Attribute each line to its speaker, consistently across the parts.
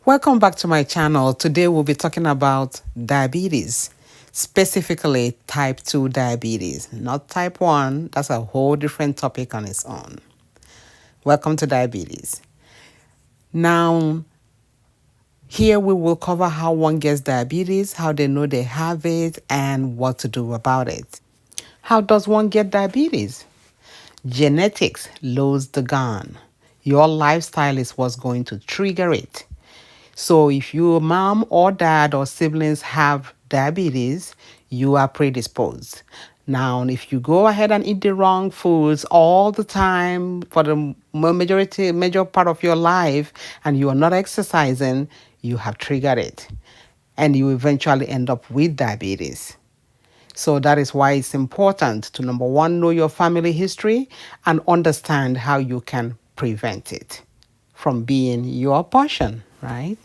Speaker 1: Welcome back to my channel. Today we'll be talking about diabetes, specifically type 2 diabetes, not type 1. That's a whole different topic on its own. Welcome to diabetes. Now, here we will cover how one gets diabetes, how they know they have it, and what to do about it. How does one get diabetes? Genetics loads the gun. Your lifestyle is what's going to trigger it. So if your mom or dad or siblings have diabetes, you are predisposed. Now, if you go ahead and eat the wrong foods all the time for the major part of your life and you are not exercising, you have triggered it. And you eventually end up with diabetes. So that is why it's important to number one, know your family history and understand how you can prevent it from being your portion, right?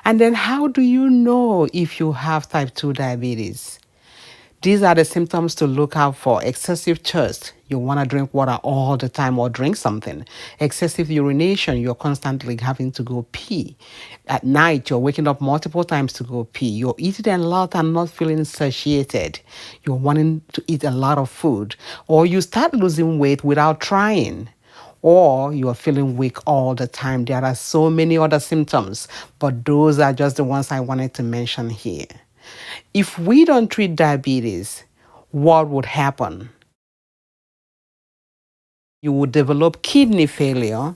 Speaker 1: And then how do you know if you have type 2 diabetes? These are the symptoms to look out for. Excessive thirst. You want to drink water all the time or drink something. Excessive urination. You're constantly having to go pee. At night, you're waking up multiple times to go pee. You're eating a lot and not feeling satiated. You're wanting to eat a lot of food. Or you start losing weight without trying, or you are feeling weak all the time. There are so many other symptoms, but those are just the ones I wanted to mention here. If we don't treat diabetes, what would happen? You would develop kidney failure,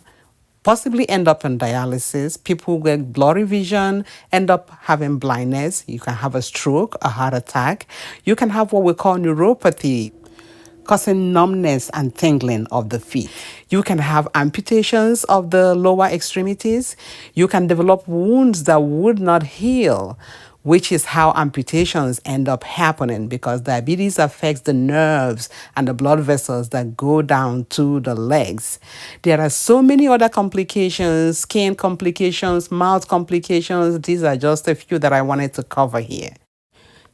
Speaker 1: possibly end up on dialysis. People get blurry vision, end up having blindness. You can have a stroke, a heart attack. You can have what we call neuropathy, causing numbness and tingling of the feet. You can have amputations of the lower extremities. You can develop wounds that would not heal, which is how amputations end up happening because diabetes affects the nerves and the blood vessels that go down to the legs. There are so many other complications, skin complications, mouth complications. These are just a few that I wanted to cover here.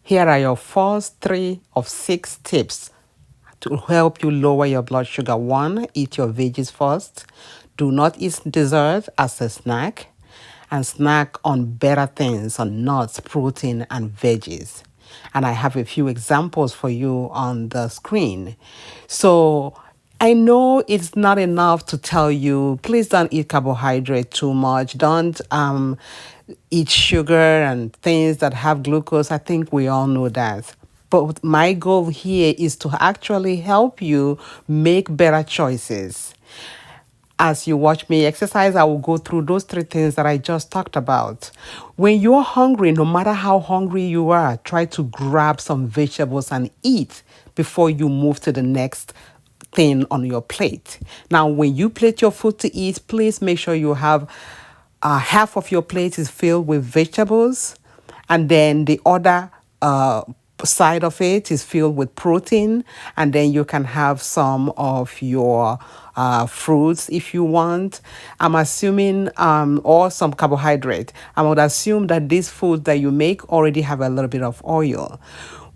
Speaker 1: Here are your first 3 of 6 tips to help you lower your blood sugar. 1, eat your veggies first. Do not eat dessert as a snack. And snack on better things, on nuts, protein, and veggies. And I have a few examples for you on the screen. So I know it's not enough to tell you, please don't eat carbohydrate too much. Don't eat sugar and things that have glucose. I think we all know that. But my goal here is to actually help you make better choices. As you watch me exercise, I will go through those 3 things that I just talked about. When you're hungry, no matter how hungry you are, try to grab some vegetables and eat before you move to the next thing on your plate. Now, when you plate your food to eat, please make sure you have half of your plate is filled with vegetables, and then the other side of it is filled with protein, and then you can have some of your fruits if you want. I'm assuming, or some carbohydrate. I would assume that these foods that you make already have a little bit of oil.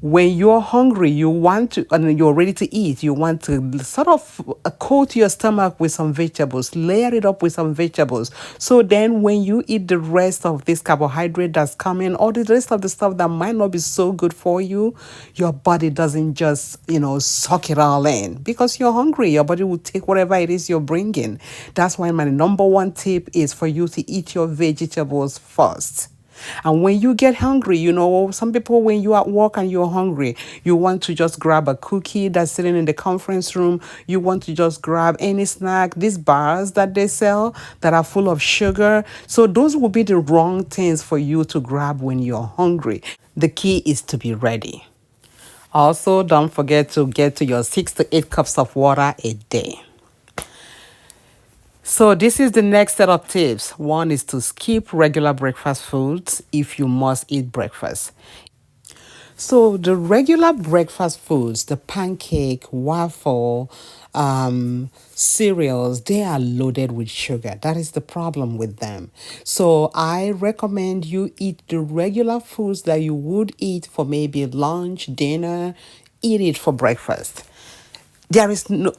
Speaker 1: When you're hungry, you want to, and you're ready to eat, you want to sort of coat your stomach with some vegetables, layer it up with some vegetables. So then when you eat the rest of this carbohydrate that's coming, or the rest of the stuff that might not be so good for you, your body doesn't just, suck it all in because you're hungry. Your body will take whatever it is you're bringing. That's why my number 1 tip is for you to eat your vegetables first. And when you get hungry, some people, when you're at work and you're hungry, you want to just grab a cookie that's sitting in the conference room. You want to just grab any snack, these bars that they sell that are full of sugar. So those will be the wrong things for you to grab when you're hungry. The key is to be ready. Also, don't forget to get to your 6 to 8 cups of water a day. So this is the next set of tips. 1 is to skip regular breakfast foods if you must eat breakfast. So the regular breakfast foods, the pancake, waffle, cereals, they are loaded with sugar. That is the problem with them. So I recommend you eat the regular foods that you would eat for maybe lunch, dinner, eat it for breakfast. there is no,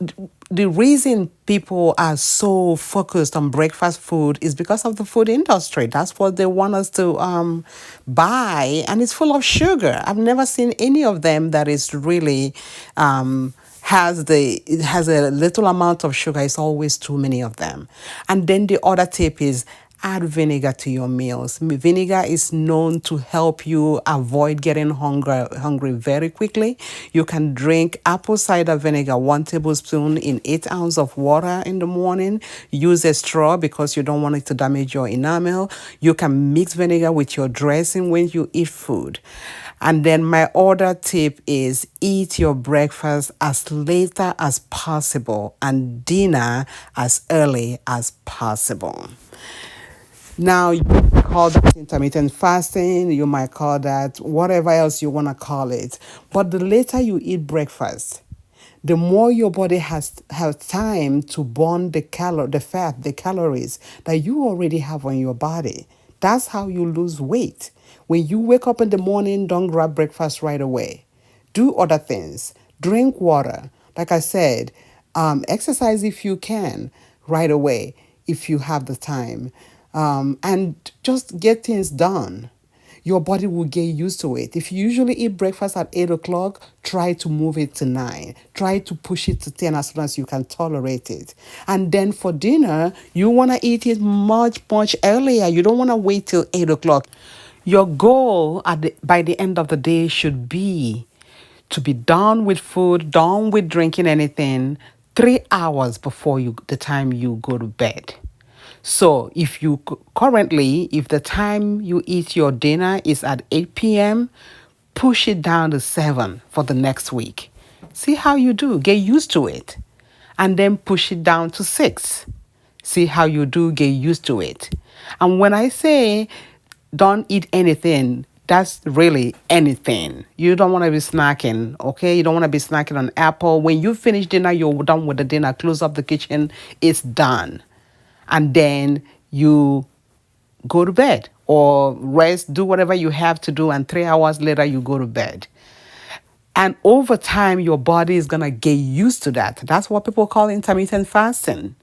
Speaker 1: the reason people are so focused on breakfast food is because of the food industry. That's what they want us to buy, and it's full of sugar. I've never seen any of them that is really it has a little amount of sugar. It's always too many of them. And then the other tip is add vinegar to your meals. Vinegar is known to help you avoid getting hungry very quickly. You can drink apple cider vinegar, 1 tablespoon in 8 ounces of water in the morning. Use a straw because you don't want it to damage your enamel. You can mix vinegar with your dressing when you eat food. And then my other tip is eat your breakfast as later as possible and dinner as early as possible. Now, you might call that intermittent fasting, you might call that whatever else you want to call it. But the later you eat breakfast, the more your body has time to burn the fat, the calories that you already have on your body. That's how you lose weight. When you wake up in the morning, don't grab breakfast right away. Do other things. Drink water. Like I said, exercise if you can right away, if you have the time. And just get things done. Your body will get used to it. If you usually eat breakfast at 8 o'clock, try to move it to 9. Try to push it to 10 as soon as you can tolerate it. And then for dinner, you want to eat it much, much earlier. You don't want to wait till 8 o'clock. Your goal by the end of the day should be to be done with food, done with drinking anything 3 hours before the time you go to bed. So if you currently, if the time you eat your dinner is at 8 p.m., push it down to 7 for the next week. See how you do. Get used to it. And then push it down to 6. See how you do. Get used to it. And when I say don't eat anything, that's really anything. You don't want to be snacking, okay? You don't want to be snacking on apple. When you finish dinner, you're done with the dinner. Close up the kitchen. It's done. And then you go to bed or rest, do whatever you have to do, and 3 hours later you go to bed. And over time, your body is going to get used to that. That's what people call intermittent fasting.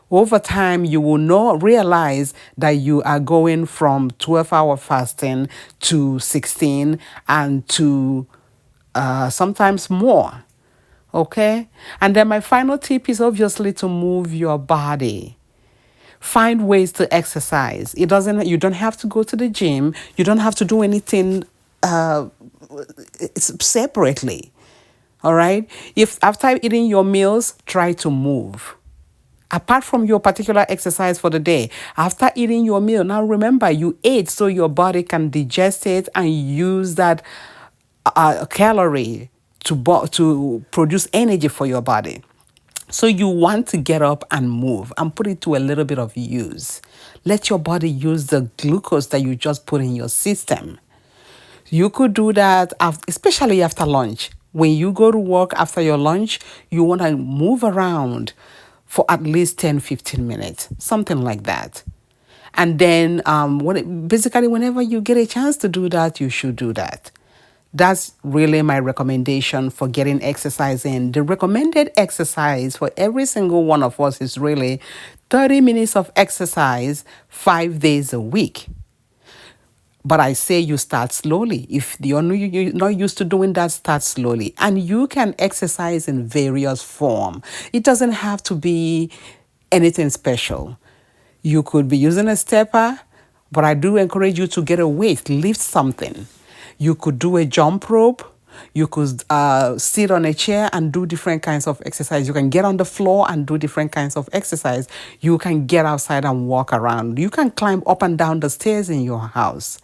Speaker 1: Over time, you will not realize that you are going from 12-hour fasting to 16 and to sometimes more. Okay? And then my final tip is obviously to move your body. Find ways to exercise. You don't have to go to the gym. You don't have to do anything separately. All right? If after eating your meals, try to move. Apart from your particular exercise for the day, after eating your meal, now remember you ate so your body can digest it and use that calorie to produce energy for your body. So you want to get up and move and put it to a little bit of use. Let your body use the glucose that you just put in your system. You could do that, especially after lunch. When you go to work after your lunch, you want to move around for at least 10-15 minutes, something like that. And then basically, whenever you get a chance to do that, you should do that. That's really my recommendation for getting exercise in. The recommended exercise for every single one of us is really 30 minutes of exercise 5 days a week. But I say you start slowly. If you're not used to doing that, start slowly. And you can exercise in various forms. It doesn't have to be anything special. You could be using a stepper, but I do encourage you to get a weight, lift something. You could do a jump rope. You could sit on a chair and do different kinds of exercise. You can get on the floor and do different kinds of exercise. You can get outside and walk around. You can climb up and down the stairs in your house.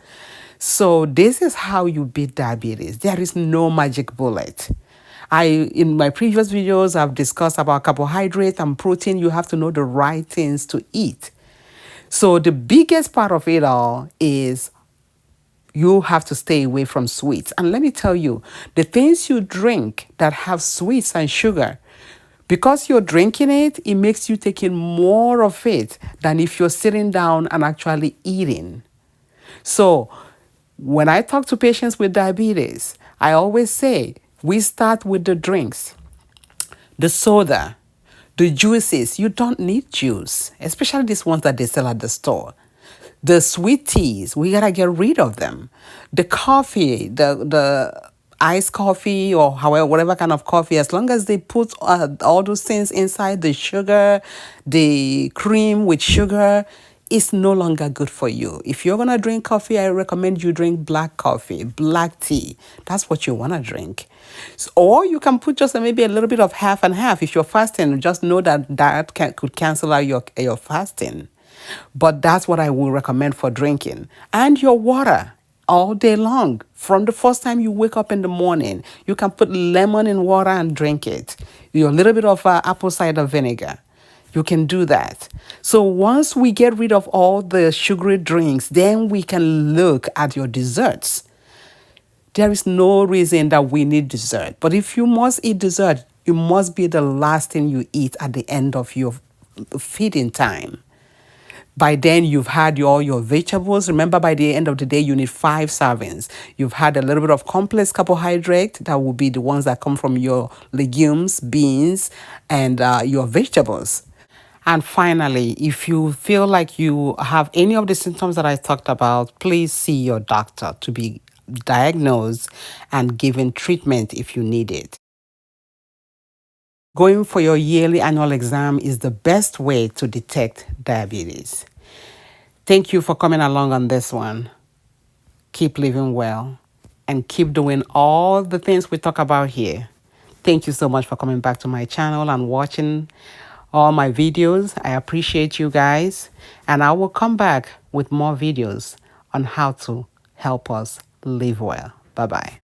Speaker 1: So this is how you beat diabetes. There is no magic bullet. In my previous videos, I've discussed about carbohydrate and protein. You have to know the right things to eat. So the biggest part of it all is you have to stay away from sweets. And let me tell you, the things you drink that have sweets and sugar, because you're drinking it, it makes you take in more of it than if you're sitting down and actually eating. So when I talk to patients with diabetes, I always say, we start with the drinks. The soda, the juices, you don't need juice, especially these ones that they sell at the store. The sweet teas, we gotta get rid of them. The coffee, the iced coffee or however whatever kind of coffee, as long as they put all those things inside, the sugar, the cream with sugar, it's no longer good for you. If you're gonna drink coffee, I recommend you drink black coffee, black tea. That's what you wanna drink. Or you can put just maybe a little bit of half and half. If you're fasting, just know that could cancel out your fasting. But that's what I will recommend for drinking. And your water all day long. From the first time you wake up in the morning, you can put lemon in water and drink it. A little bit of apple cider vinegar. You can do that. So once we get rid of all the sugary drinks, then we can look at your desserts. There is no reason that we need dessert. But if you must eat dessert, it must be the last thing you eat at the end of your feeding time. By then, you've had all your vegetables. Remember, by the end of the day, you need 5 servings. You've had a little bit of complex carbohydrate. That will be the ones that come from your legumes, beans, and your vegetables. And finally, if you feel like you have any of the symptoms that I talked about, please see your doctor to be diagnosed and given treatment if you need it. Going for your yearly annual exam is the best way to detect diabetes. Thank you for coming along on this one. Keep living well and keep doing all the things we talk about here. Thank you so much for coming back to my channel and watching all my videos. I appreciate you guys, and I will come back with more videos on how to help us live well. Bye-bye.